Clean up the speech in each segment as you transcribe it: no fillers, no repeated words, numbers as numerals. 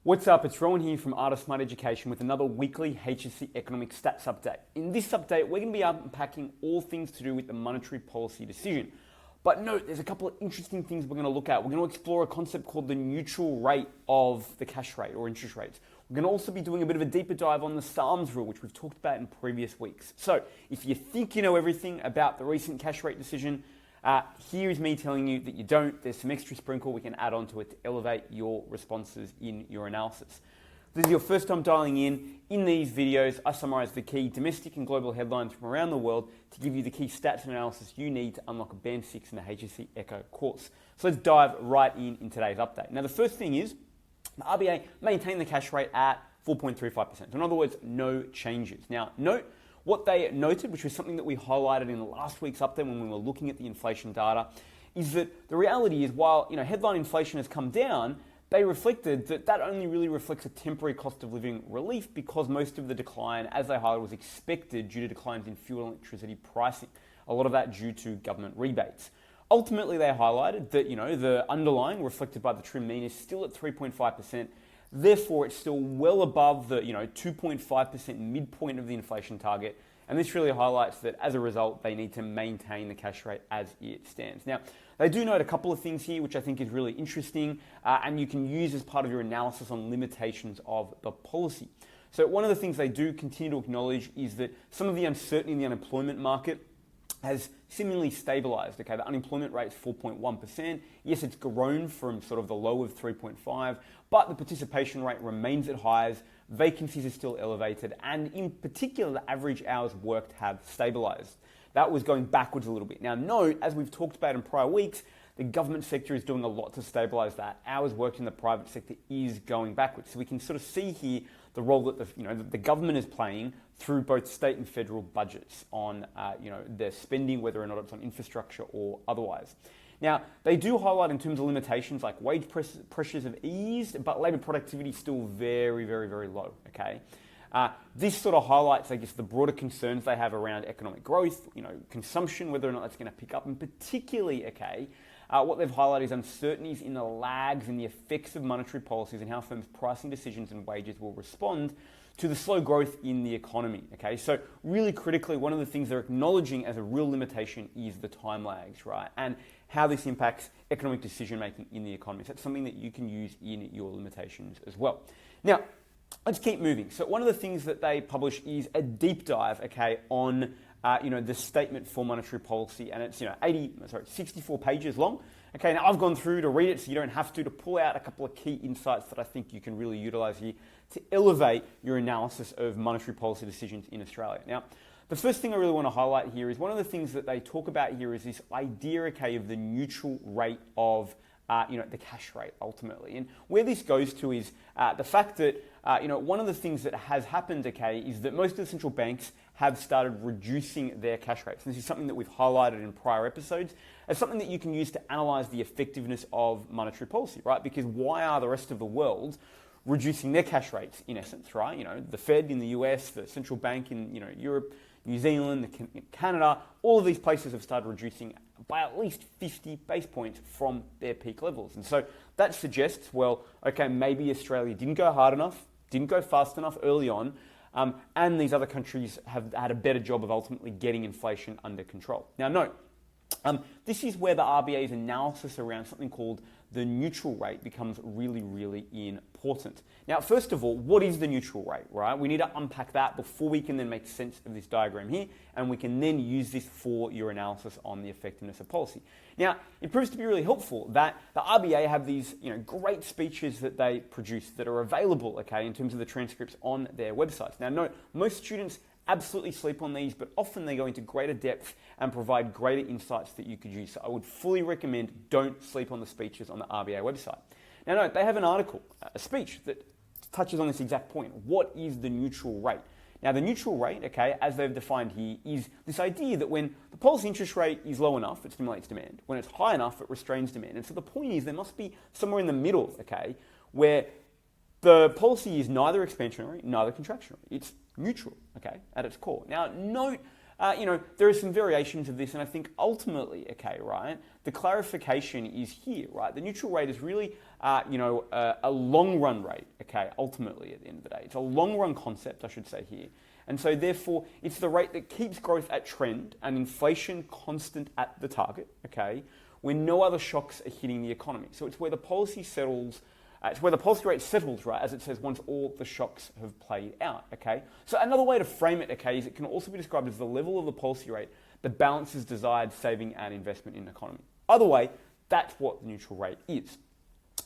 What's up? It's Rowan here from Art of Smart Education with another weekly HSC Economics stats update. In this update, we're going to be unpacking all things to do with the monetary policy decision. But note, there's a couple of interesting things we're going to look at. We're going to explore a concept called the neutral rate of the cash rate or interest rates. We're going to also be doing a bit of a deeper dive on the SARMS rule, which we've talked about in previous weeks. So if you think you know everything about the recent cash rate decision, here is me telling you that you don't. There's some extra sprinkle we can add on to it to elevate your responses in your analysis. If this is your first time dialing in these videos, I summarize the key domestic and global headlines from around the world to give you the key stats and analysis you need to unlock a Band 6 in the HSC Eco course. So let's dive right in today's update. Now the first thing is, the RBA maintained the cash rate at 4.35%. So in other words, no changes. Now note, what they noted, which was something that we highlighted in last week's update when we were looking at the inflation data, is that the reality is while headline inflation has come down, they reflected that only really reflects a temporary cost of living relief because most of the decline, as they highlighted, was expected due to declines in fuel and electricity pricing. A lot of that due to government rebates. Ultimately, they highlighted that the underlying reflected by the trim mean is still at 3.5%. Therefore, it's still well above the 2.5% midpoint of the inflation target. And this really highlights that as a result, they need to maintain the cash rate as it stands. Now, they do note a couple of things here, which I think is really interesting, and you can use as part of your analysis on limitations of the policy. So one of the things they do continue to acknowledge is that some of the uncertainty in the unemployment market has similarly stabilized. Okay, the unemployment rate is 4.1%. Yes, it's grown from sort of the low of 3.5, but the participation rate remains at highs. Vacancies are still elevated, and in particular, the average hours worked have stabilized. That was going backwards a little bit. Now, note, as we've talked about in prior weeks, the government sector is doing a lot to stabilize that. Hours worked in the private sector is going backwards. So we can sort of see here the role that the government is playing through both state and federal budgets on their spending, whether or not it's on infrastructure or otherwise. Now, they do highlight in terms of limitations like wage pressures have eased, but labour productivity is still very, very, very low, okay? This sort of highlights, I guess, the broader concerns they have around economic growth, consumption, whether or not that's going to pick up, and particularly, what they've highlighted is uncertainties in the lags and the effects of monetary policies and how firms' pricing decisions and wages will respond to the slow growth in the economy. Okay, so really critically, one of the things they're acknowledging as a real limitation is the time lags, right? And how this impacts economic decision making in the economy. So that's something that you can use in your limitations as well. Now, let's keep moving. So one of the things that they publish is a deep dive, on the statement for monetary policy, and it's 64 pages long. Okay, now I've gone through to read it, so you don't have to pull out a couple of key insights that I think you can really utilize here to elevate your analysis of monetary policy decisions in Australia. Now, the first thing I really want to highlight here is one of the things that they talk about here is this idea, of the neutral rate of the cash rate ultimately. And where this goes to is the fact that, one of the things that has happened, is that most of the central banks have started reducing their cash rates. And this is something that we've highlighted in prior episodes as something that you can use to analyze the effectiveness of monetary policy, right? Because why are the rest of the world reducing their cash rates in essence, right? The Fed in the US, the central bank in, Europe, New Zealand, Canada, all of these places have started reducing by at least 50 base points from their peak levels. And so that suggests, maybe Australia didn't go hard enough, didn't go fast enough early on, and these other countries have had a better job of ultimately getting inflation under control. Now note, this is where the RBA's analysis around something called the neutral rate becomes really, really important. Now, first of all, what is the neutral rate, right? We need to unpack that before we can then make sense of this diagram here, and we can then use this for your analysis on the effectiveness of policy. Now, it proves to be really helpful that the RBA have these, great speeches that they produce that are available, in terms of the transcripts on their websites. Now, note, most students absolutely sleep on these, but often they go into greater depth and provide greater insights that you could use. So I would fully recommend don't sleep on the speeches on the RBA website. Now note, they have an article, a speech that touches on this exact point. What is the neutral rate? Now the neutral rate, as they've defined here, is this idea that when the policy interest rate is low enough, it stimulates demand. When it's high enough, it restrains demand. And so the point is there must be somewhere in the middle, where the policy is neither expansionary, neither contractionary. It's neutral, at its core. Now, note, there are some variations of this, and I think ultimately, the clarification is here, right? The neutral rate is really a long run rate, okay, ultimately at the end of the day. It's a long run concept, I should say here. And so therefore, it's the rate that keeps growth at trend and inflation constant at the target, okay, when no other shocks are hitting the economy. So it's where the policy settles, it's where the policy rate settles, right, as it says, once all the shocks have played out, okay? So another way to frame it, okay, is it can also be described as the level of the policy rate that balances desired saving and investment in the economy. Either way, that's what the neutral rate is.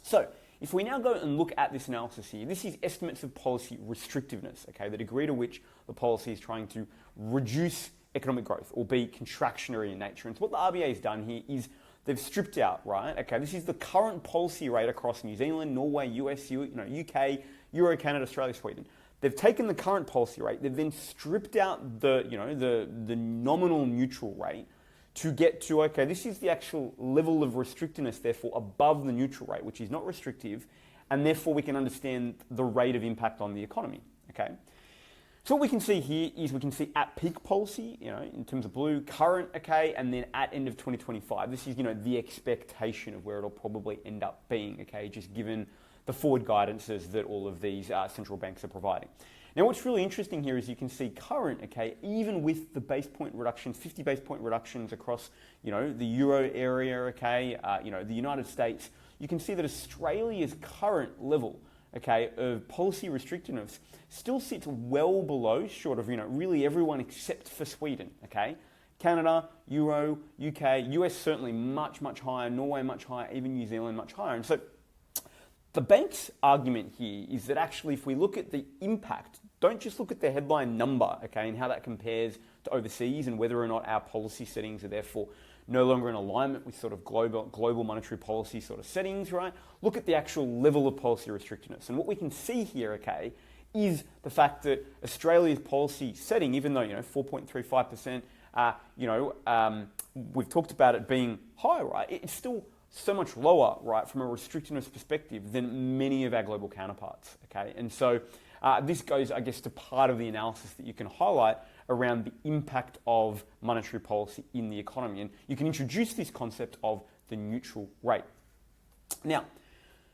So if we now go and look at this analysis here, this is estimates of policy restrictiveness, okay, the degree to which the policy is trying to reduce economic growth or be contractionary in nature. And so what the RBA has done here is they've stripped out, right, okay, this is the current policy rate across New Zealand, Norway, US, UK, Euro, Canada, Australia, Sweden. They've taken the current policy rate, they've then stripped out the nominal neutral rate to get to, okay, this is the actual level of restrictiveness, therefore, above the neutral rate, which is not restrictive, and therefore we can understand the rate of impact on the economy, okay? So what we can see here is we can see at peak policy, in terms of blue, current, okay, and then at end of 2025. This is, the expectation of where it'll probably end up being, okay, just given the forward guidances that all of these central banks are providing. Now, what's really interesting here is you can see current, okay, even with the base point reductions, 50 base point reductions across, the Euro area, okay, the United States, you can see that Australia's current level, okay, of policy restrictiveness still sits well below, short of, really everyone except for Sweden, okay? Canada, Euro, UK, US certainly much, much higher, Norway much higher, even New Zealand much higher. And so the bank's argument here is that actually if we look at the impact, don't just look at the headline number, okay, and how that compares to overseas and whether or not our policy settings are therefore no longer in alignment with sort of global monetary policy sort of settings, right? Look at the actual level of policy restrictiveness. And what we can see here, okay, is the fact that Australia's policy setting, even though, 4.35%, we've talked about it being high, right? It's still so much lower, right, from a restrictiveness perspective than many of our global counterparts, okay? And so this goes, I guess, to part of the analysis that you can highlight around the impact of monetary policy in the economy. And you can introduce this concept of the neutral rate. Now,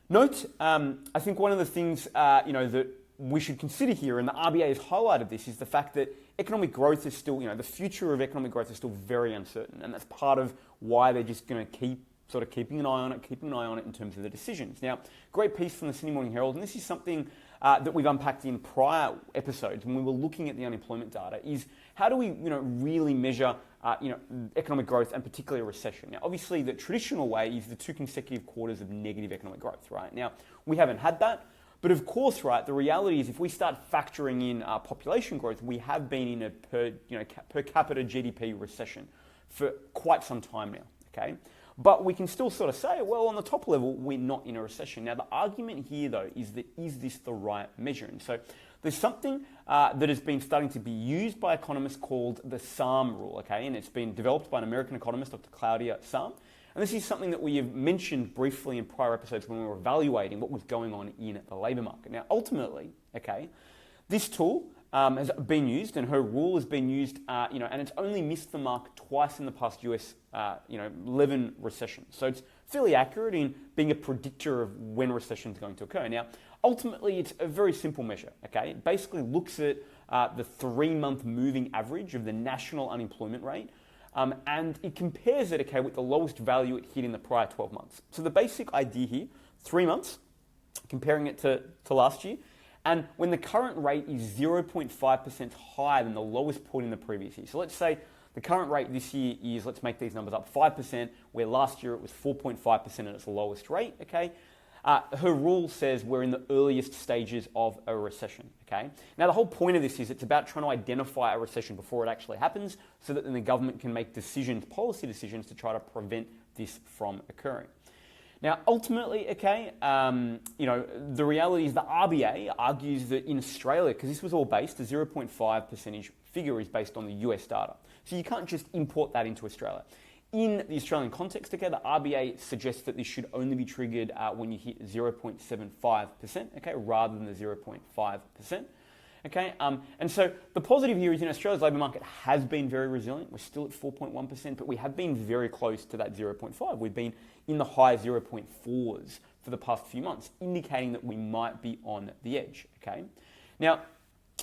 note, I think one of the things, that we should consider here, and the RBA has highlighted this, is the fact that economic growth is still, the future of economic growth is still very uncertain. And that's part of why they're just going to keeping an eye on it in terms of the decisions. Now, great piece from the Sydney Morning Herald, and this is something that we've unpacked in prior episodes when we were looking at the unemployment data, is how do we, really measure, economic growth and particularly a recession? Now, obviously, the traditional way is the 2 consecutive quarters of negative economic growth, right? Now, we haven't had that, but of course, right, the reality is if we start factoring in population growth, we have been in a per capita GDP recession for quite some time now, okay? But we can still sort of say, well, on the top level, we're not in a recession. Now, the argument here, though, is that is this the right measure? And so there's something that has been starting to be used by economists called the SAM rule, okay? And it's been developed by an American economist, Dr. Claudia Sam. And this is something that we have mentioned briefly in prior episodes when we were evaluating what was going on in the labour market. Now, ultimately, okay, this tool has been used, and her rule has been used, and it's only missed the mark twice in the past US, 11 recessions. So it's fairly accurate in being a predictor of when recession is going to occur. Now, ultimately, it's a very simple measure, okay? It basically looks at the 3-month moving average of the national unemployment rate, and it compares it, okay, with the lowest value it hit in the prior 12 months. So the basic idea here, 3 months, comparing it to last year, and when the current rate is 0.5% higher than the lowest point in the previous year. So let's say the current rate this year is, let's make these numbers up, 5%, where last year it was 4.5% at its lowest rate, okay? Her rule says we're in the earliest stages of a recession, okay? Now, the whole point of this is it's about trying to identify a recession before it actually happens so that then the government can make decisions, policy decisions, to try to prevent this from occurring. Now, ultimately, okay, the reality is the RBA argues that in Australia, because this was all based, the 0.5% figure is based on the US data. So you can't just import that into Australia. In the Australian context, okay, the RBA suggests that this should only be triggered when you hit 0.75%, okay, rather than the 0.5%. Okay, and so the positive here is, Australia's labour market has been very resilient. We're still at 4.1%, but we have been very close to that 0.5. We've been in the high 0.4s for the past few months, indicating that we might be on the edge, okay? Now,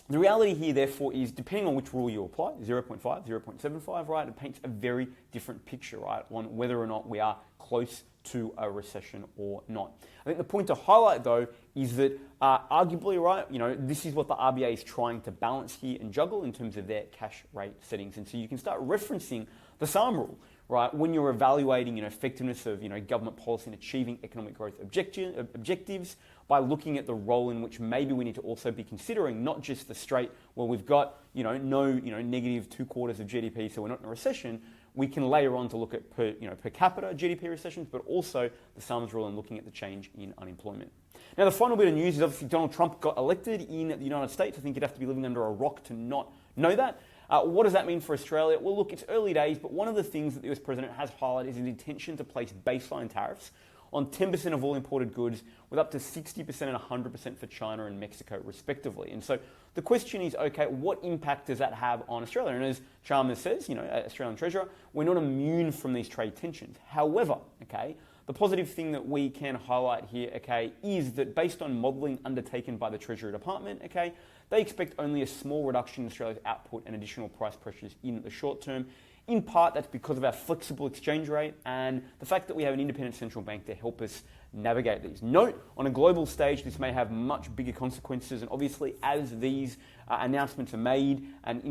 the reality here, therefore, is depending on which rule you apply, 0.5, 0.75, right, it paints a very different picture, right, on whether or not we are close to a recession or not. I think the point to highlight, though, is that arguably, right, this is what the RBA is trying to balance here and juggle in terms of their cash rate settings. And so you can start referencing the SARM rule, right, when you're evaluating effectiveness of government policy in achieving economic growth objectives by looking at the role in which maybe we need to also be considering not just the straight, well, we've got no negative 2 quarters of GDP, so we're not in a recession. We can later on to look at per capita GDP recessions, but also the SARMS rule and looking at the change in unemployment. Now, the final bit of news is obviously Donald Trump got elected in the United States. I think you'd have to be living under a rock to not know that. What does that mean for Australia? Well, look, it's early days, but one of the things that the US president has highlighted is his intention to place baseline tariffs on 10% of all imported goods, with up to 60% and 100% for China and Mexico, respectively. And so the question is, okay, what impact does that have on Australia? And as Chalmers says, Australian Treasurer, we're not immune from these trade tensions. However, okay, the positive thing that we can highlight here, okay, is that based on modelling undertaken by the Treasury Department, okay, they expect only a small reduction in Australia's output and additional price pressures in the short term. In part, that's because of our flexible exchange rate and the fact that we have an independent central bank to help us navigate these. Note, on a global stage, this may have much bigger consequences, and obviously as these announcements are made and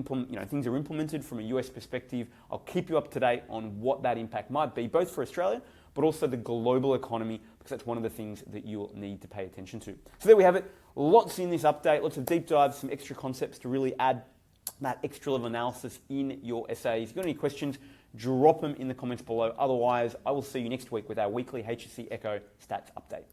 things are implemented from a US perspective, I'll keep you up to date on what that impact might be, both for Australia, but also the global economy, because that's one of the things that you'll need to pay attention to. So there we have it. Lots in this update, lots of deep dives, some extra concepts to really add that extra level analysis in your essays. If you've got any questions, drop them in the comments below. Otherwise, I will see you next week with our weekly HSC Eco Stats Update.